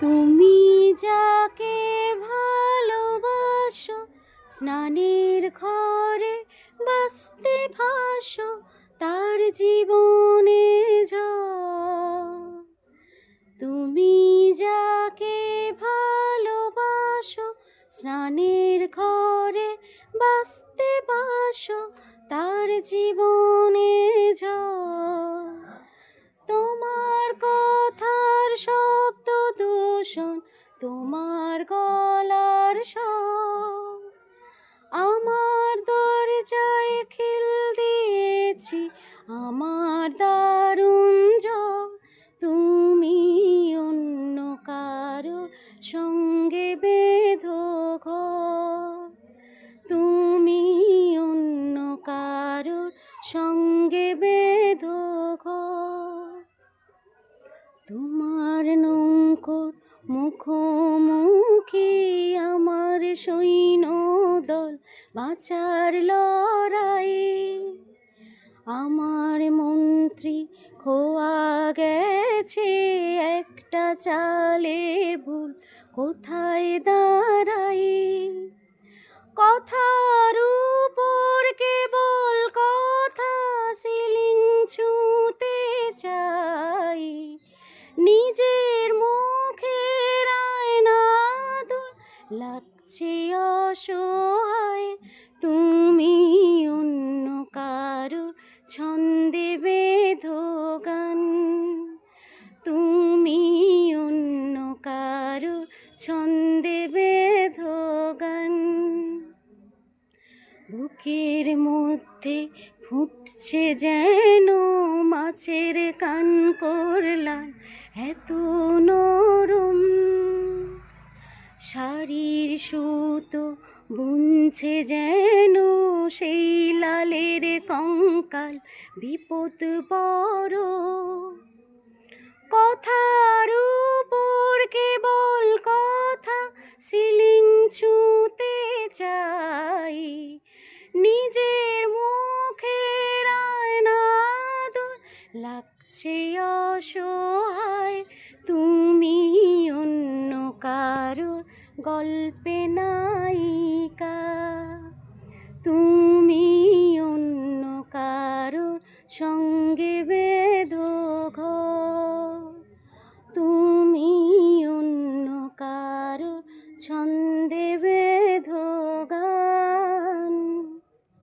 তুমি যাকে ভালোবাসো, স্নানের ঘরে বাঁচতে ভাসো, তার জীবনে ঝড়। তুমি যাকে ভালোবাসো, স্নানের ঘরে বাঁচতে বাসো, তার জীবনে ঝড়। তোমার কথার শব্দ দূষণ, তোমার গলার স্বর, আমার দরজায় খিল দিয়েছি, আমার দারুণ জ্বর। তুমি অন্য কারো সঙ্গে বেঁধো ঘর, তুমি অন্য কারো সঙ্গে বেঁধো ঘর। তোমার নৌকোর মুখোমুখি আমার সৈন্যদল, বাঁচার লড়াই। আমার মন্ত্রী খোয়া গেছে, একটা চালের ভুল কোথায় দাঁড়াই। কথার উপর কেবল কথা, সিলিং ছুঁতে চাই। নিজের মুখের আয়না দোল লাগছে অসহায়। তুমি অন্য কারো ছন্দে বেঁধো গান, তুমি অন্য কারো ছন্দে বেঁধো গান। বুকের মধ্যে ফুটছে যেন মাছের কান করলাম, এত নরম। শাড়ির সুতো বুনছে যেন সেই লালের কঙ্কাল, বিপদ বড়। কথার উপর কেবল কথা, সিলিং ছুঁতে চাই। নিজের মুখের আয়না দোল লাগছে অসহায়। তুমি অন্য কারো গল্পে নায়িকা, তুমি